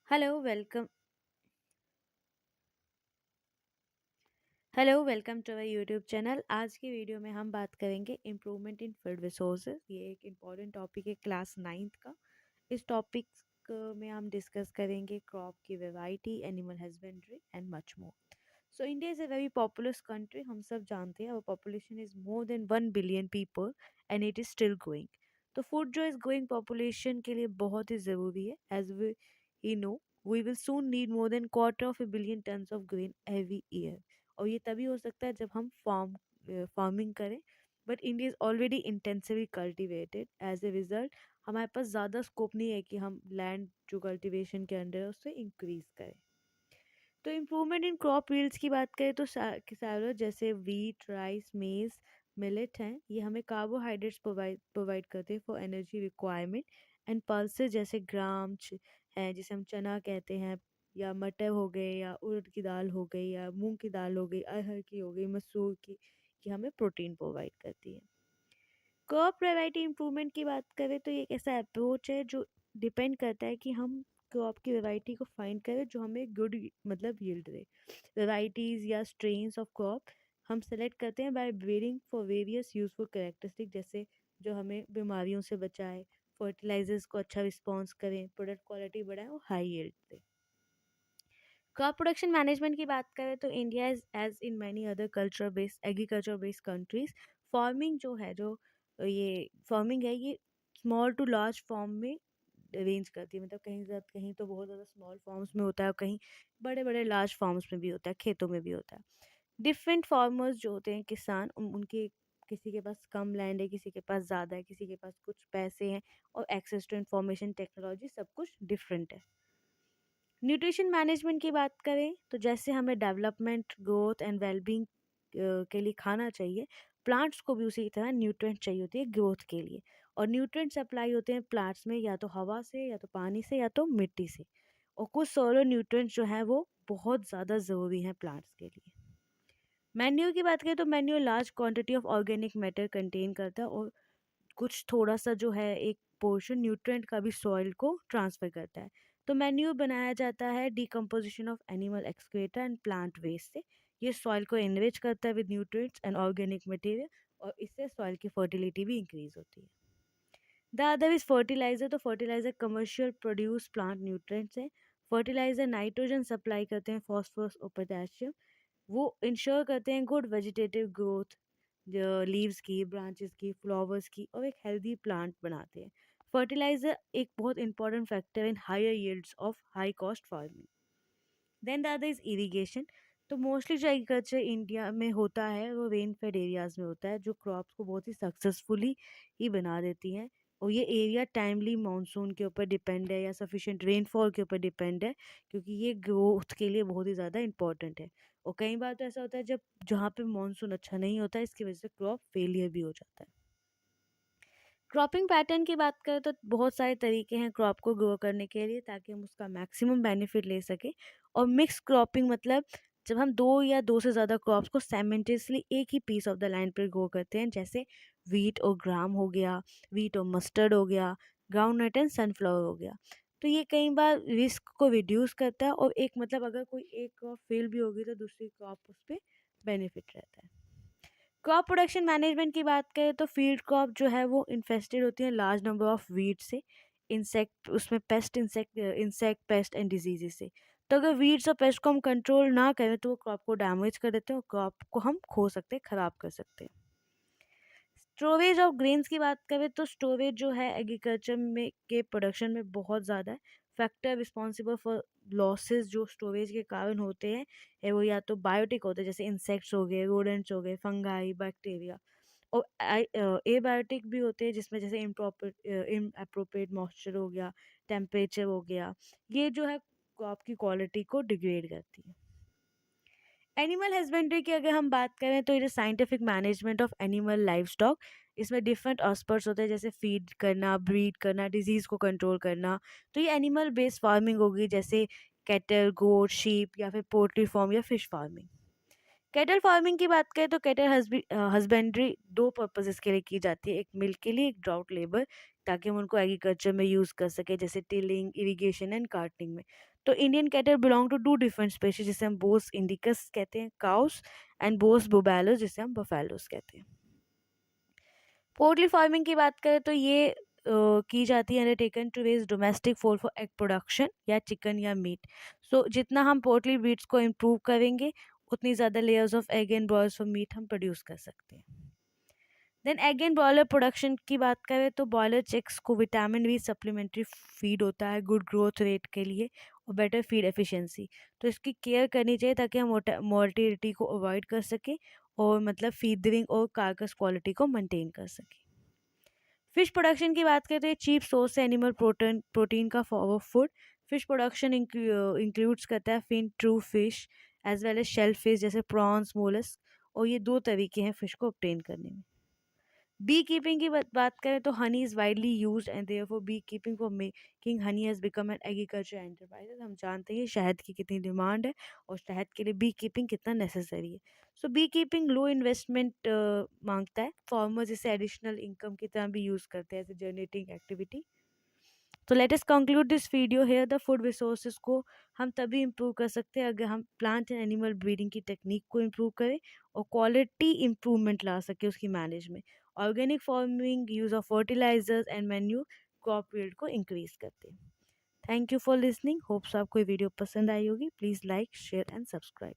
Hello welcome hello welcome to our YouTube channel. आज की video में हम बात करेंगे इम्प्रूवमेंट इन फूड रिसोर्सेज। ये एक इम्पॉर्टेंट टॉपिक है क्लास नाइन्थ का। इस टॉपिक में हम डिस्कस करेंगे क्रॉप की variety, animal husbandry and much more. So India is a very populous country. हम सब जानते हैं, और population is more than 1 billion people and it is still growing. तो फूड जो इज़ ग्रोइंग पॉपुलेशन के लिए बहुत ही ज़रूरी है। एज वी ही know, we will soon need more then quarter of 1 billion tons of grain every year. और ये तभी हो सकता है जब हम फार्मिंग करें। But India is already intensively cultivated. As a result हमारे पास ज़्यादा स्कोप नहीं है कि हम लैंड जो कल्टीवेशन के अंडर है उससे इंक्रीज करें। तो इम्प्रूवमेंट इन क्रॉप यील्ड्स की बात करें तो किसानों जैसे वीट, राइस, मेज, मिलेट हैं, ये हमें कार्बोहाइड्रेट्स प्रोवाइड करते हैं for energy requirement. And pulses जैसे हैं, जिसे हम चना कहते हैं, या मटर हो गए, या उड़द की दाल हो गई, या मूंग की दाल हो गई, अरहर की हो गई, मसूर की, कि हमें प्रोटीन प्रोवाइड करती है। क्रॉप वैरायटी इंप्रूवमेंट की बात करें तो ये एक ऐसा अप्रोच है जो डिपेंड करता है कि हम क्रॉप की वैरायटी को फाइंड करें जो हमें गुड मतलब यील्ड दे। वैराइटीज़ या स्ट्रेन्स ऑफ क्रॉप हम सेलेक्ट करते हैं by breeding for various useful characteristic, जैसे जो हमें बीमारियों से बचाए, फर्टिलाइजर्स को अच्छा रिस्पॉन्स करें, प्रोडक्ट क्वालिटी बढ़ाएं और हाई यील्ड दें। क्रॉप प्रोडक्शन मैनेजमेंट की बात करें तो India is as in many other agriculture based countries, farming जो है, जो ये फार्मिंग है, ये स्मॉल टू लार्ज फॉर्म में रेंज करती है। मतलब कहीं तो बहुत ज़्यादा स्मॉल फॉर्म्स में होता है, और कहीं बड़े बड़े लार्ज फॉर्म्स में भी होता है, खेतों में भी होता है। डिफरेंट फार्मर्स जो होते हैं किसान, उनके किसी के पास कम लैंड है, किसी के पास ज़्यादा है, किसी के पास कुछ पैसे हैं, और एक्सेस टू इंफॉर्मेशन टेक्नोलॉजी, सब कुछ डिफरेंट है। न्यूट्रिशन मैनेजमेंट की बात करें तो जैसे हमें डेवलपमेंट, ग्रोथ एंड वेलबींग के लिए खाना चाहिए, प्लांट्स को भी उसी तरह न्यूट्रिएंट चाहिए होती है ग्रोथ के लिए। और न्यूट्रिएंट सप्लाई होते हैं प्लांट्स में या तो हवा से, या तो पानी से, या तो मिट्टी से। और कुछ सोलर न्यूट्रिएंट्स जो हैं वो बहुत ज़्यादा ज़रूरी हैं प्लांट्स के लिए। मैन्योर की बात करें तो manure large quantity of organic matter contain करता है, और कुछ थोड़ा सा जो है एक पोर्शन न्यूट्रिएंट का भी सॉइल को ट्रांसफर करता है। तो मैन्यूर बनाया जाता है decomposition of animal excreta and plant waste से। ये सॉइल को एनरिच करता है with nutrients and organic material, और इससे सॉइल की फर्टिलिटी भी इंक्रीज होती है। The other is fertiliser. तो fertiliser commercial produce plant nutrients है। फर्टिलाइजर नाइट्रोजन सप्लाई करते हैं, फॉस्फोरस और पोटेशियम। वो इंश्योर करते हैं गुड वेजिटेटिव ग्रोथ, लीव्स की, ब्रांचेस की, फ्लावर्स की, और एक हेल्दी प्लांट बनाते हैं। फर्टिलाइजर एक बहुत important factor in higher yields of high cost farming. Then the other is irrigation. तो मोस्टली जो एग्रीकल्चर इंडिया में होता है वो रेन फेड एरियाज में होता है, जो क्रॉप्स को बहुत ही सक्सेसफुली ही बना देती हैं। और ये एरिया टाइमली मानसून के ऊपर डिपेंड है, या सफिशिएंट रेनफॉल के ऊपर डिपेंड है, क्योंकि ये ग्रोथ के लिए बहुत ही ज़्यादा इंपॉर्टेंट है। और कई बार तो ऐसा होता है जब जहाँ पे मानसून अच्छा नहीं होता है, इसकी वजह से क्रॉप फेलियर भी हो जाता है। क्रॉपिंग पैटर्न की बात करें तो बहुत सारे तरीके हैं क्रॉप को ग्रो करने के लिए, ताकि हम उसका मैक्सिमम बेनिफिट ले सकें। और मिक्स क्रॉपिंग मतलब जब हम दो या दो से ज़्यादा क्रॉप्स को साइमल्टेनियसली एक ही पीस ऑफ द लैंड पर ग्रो करते हैं, जैसे वीट और ग्राम हो गया, वीट और मस्टर्ड हो गया, ग्राउंड नट एंड सनफ्लावर हो गया। तो ये कई बार रिस्क को रिड्यूस करता है, और एक मतलब अगर कोई एक क्रॉप फेल भी होगी तो दूसरी क्रॉप उस पर बेनिफिट रहता है। क्रॉप प्रोडक्शन मैनेजमेंट की बात करें तो फील्ड क्रॉप जो है वो इन्फेस्टेड होती है लार्ज नंबर ऑफ वीड से, इंसेक्ट उसमें इंसेक्ट पेस्ट एंड डिजीजेस से। तो अगर वीड्स और पेस्ट को हम कंट्रोल ना करें तो वो क्रॉप को डैमेज कर देते हैं, और क्रॉप को हम खो सकते हैं, ख़राब कर सकते हैं। स्टोरेज ऑफ ग्रेन्स की बात करें तो स्टोरेज जो है एग्रीकल्चर में के प्रोडक्शन में बहुत ज़्यादा है। फैक्टर रिस्पॉन्सिबल फॉर लॉसेस जो स्टोरेज के कारण होते हैं है वो या तो बायोटिक होते हैं, जैसे इंसेक्ट्स हो गए, रोडेंट्स हो गए, फंगाई, बैक्टीरिया। और एबायोटिक भी होते हैं, जिसमें जैसे इनअप्रोप्रिएट मॉइस्चर हो गया, टेम्परेचर हो गया। ये जो है क्रॉप की क्वालिटी को डिग्रेड करती है। एनिमल हस्बेंड्री की अगर हम बात करें तो ये scientific management of animal life stock. इसमें डिफरेंट एस्पर्ट्स होते हैं, जैसे फीड करना, ब्रीड करना, डिजीज़ को कंट्रोल करना। तो ये एनिमल बेस्ड फार्मिंग होगी, जैसे कैटल, गोट, शीप, या फिर पोल्ट्री फार्म या फिश फार्मिंग। कैटल फार्मिंग की बात करें तो कैटल हस्बेंड्री दो पर्पसेस के लिए की जाती है, एक मिल्क के लिए, एक ड्राउट लेबर, ताकि हम उनको एग्रीकल्चर में यूज़ कर सके, जैसे टिलिंग, इरिगेशन एंड कार्टिंग में। तो Indian cattle belong to two different species, जिसे हम बोस इंडिकस कहते हैं काउस, एंड बोस बुबैलोस जिसे हम बफेलोस कहते हैं। पोल्ट्री फार्मिंग की बात करें तो ये की जाती है undertaken to raise domestic fowl for egg production या चिकन या मीट। सो जितना हम पोल्ट्री ब्रीड्स को इम्प्रूव करेंगे, उतनी ज़्यादा layers of egg and broilers for meat हम प्रोड्यूस कर सकते हैं। Then egg and broiler production की बात करें तो बॉयलर चिक्स को विटामिन बी सप्लीमेंट्री फीड होता है गुड ग्रोथ रेट के लिए और बेटर फीड एफिशिएंसी। तो इसकी केयर करनी चाहिए ताकि हम मोर्टिलिटी को अवॉइड कर सकें और मतलब फीडिंग और कार्कस क्वालिटी को मेंटेन कर सकें। फिश प्रोडक्शन की बात करें तो ये चीप सोर्स है एनिमल प्रोटीन का for food. Fish production includes करता है fin true fish as well as shell fish जैसे प्रॉन्स मोलस्क, और ये दो तरीके हैं फिश को ऑब्टेन करने में। बी कीपिंग की बात करें तो honey is widely used and therefore bee keeping for making honey has become an agriculture enterprise. हम जानते हैं शहद की कितनी डिमांड है और शहद के लिए बी कीपिंग कितना नेसेसरी है। सो बी कीपिंग लो इन्वेस्टमेंट मांगता है, फार्मर्स इसे एडिशनल इनकम की तरह भी यूज़ करते हैं एज ए जनरेटिंग एक्टिविटी। तो let us conclude this video here. The food resources को हम तभी इम्प्रूव कर सकते हैं अगर हम प्लांट एंड एनिमल ब्रीडिंग की टेक्निक को इम्प्रूव करें और क्वालिटी इम्प्रूवमेंट ला सके उसकी मैनेज में। Organic farming, use of fertilizers and manure crop yield को इंक्रीज करते हैं। Thank you for listening. Hopes आपको ये वीडियो पसंद आई होगी। Please like, share and subscribe.